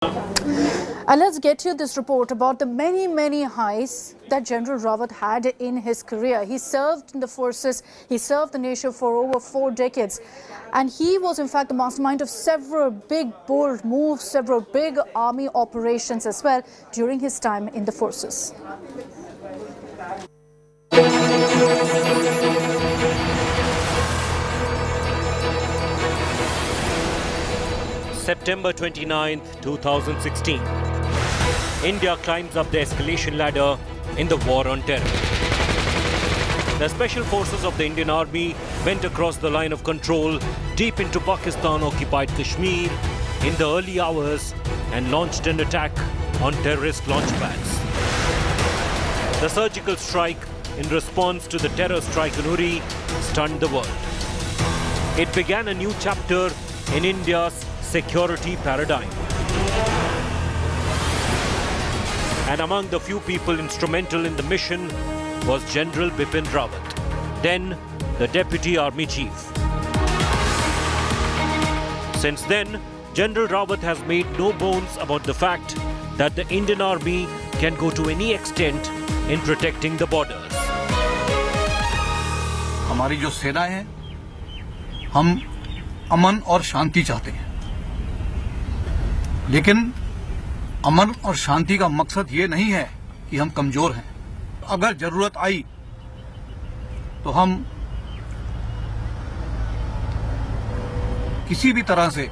And let's get you this report about the many highs that General Rawat had in his career. He served in the forces, he served the nation for over 4 decades. And he was in fact the mastermind of several big, bold moves, several big army operations as well during his time in the forces. September 29, 2016. India climbs up the escalation ladder in the war on terror. The special forces of the Indian Army went across the line of control deep into Pakistan-occupied Kashmir in the early hours and launched an attack on terrorist launch pads. The surgical strike in response to the terror strike in Uri stunned the world. It began a new chapter in India's security paradigm. And among the few people instrumental in the mission was General Bipin Rawat, then the Deputy Army Chief. Since then, General Rawat has made no bones about the fact that the Indian Army can go to any extent in protecting the borders. हमारी जो सेनाएं हैं, हम अमन और शांति चाहते हैं, लेकिन अमन और शांति का मकसद ये नहीं है कि हम कमजोर हैं। अगर जरूरत आई तो हम किसी भी तरह से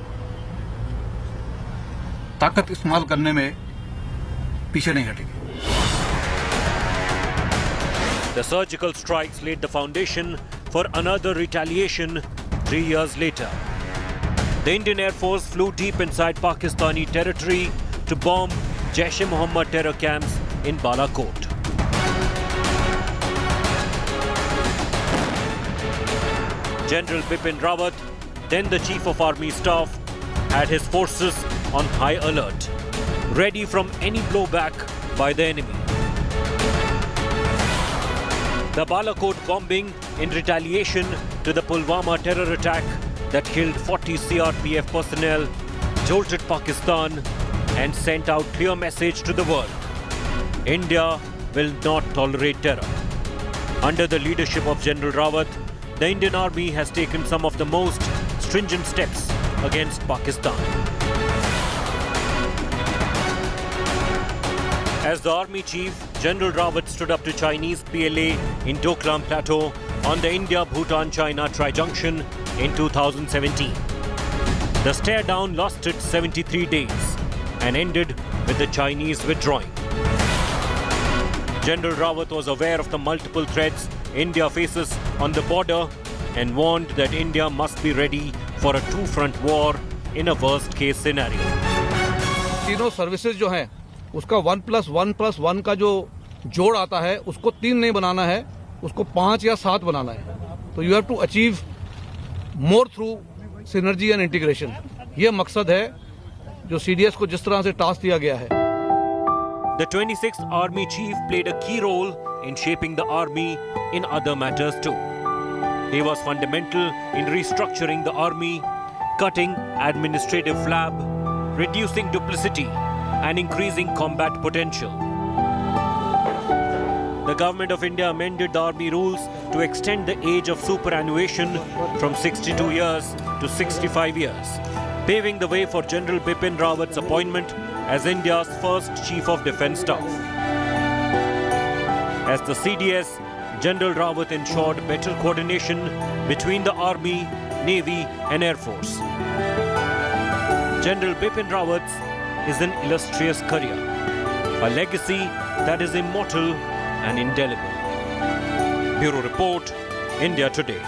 ताकत इस्तेमाल करने में पीछे नहीं हटेंगे। The surgical strikes laid the foundation for another retaliation 3 years later. The Indian Air Force flew deep inside Pakistani territory to bomb Jaish-e-Mohammed terror camps in Balakot. General Bipin Rawat, then the Chief of Army Staff, had his forces on high alert, ready from any blowback by the enemy. The Balakot bombing in retaliation to the Pulwama terror attack that killed 40 CRPF personnel jolted Pakistan and sent out clear message to the world. India will not tolerate terror. Under the leadership of General Rawat, the Indian Army has taken some of the most stringent steps against Pakistan. As the Army Chief, General Rawat stood up to Chinese PLA in Doklam Plateau on the India-Bhutan-China tri-junction in 2017. The stare-down lasted 73 days and ended with the Chinese withdrawing. General Rawat was aware of the multiple threats India faces on the border and warned that India must be ready for a two-front war in a worst-case scenario. तीनों services जो हैं, उसका 1+1+1 का जो जोड़ आता है, उसको 3 नहीं बनाना है, उसको 5 या 7 बनाना है. तो you have to achieve more through synergy and integration. ये मकसद है जो CDS को जिस तरह से टास्क दिया गया है. The 26th Army Chief played a key role in shaping the army in other matters too. He was fundamental in restructuring the army, cutting administrative flab, reducing duplicity, and increasing combat potential. The Government of India amended the army rules to extend the age of superannuation from 62 years to 65 years, paving the way for General Bipin Rawat's appointment as India's first Chief of Defence Staff. As the CDS, General Rawat ensured better coordination between the Army, Navy and Air Force. General Bipin Rawat is an illustrious career, a legacy that is immortal and indelible. Bureau Report, India Today.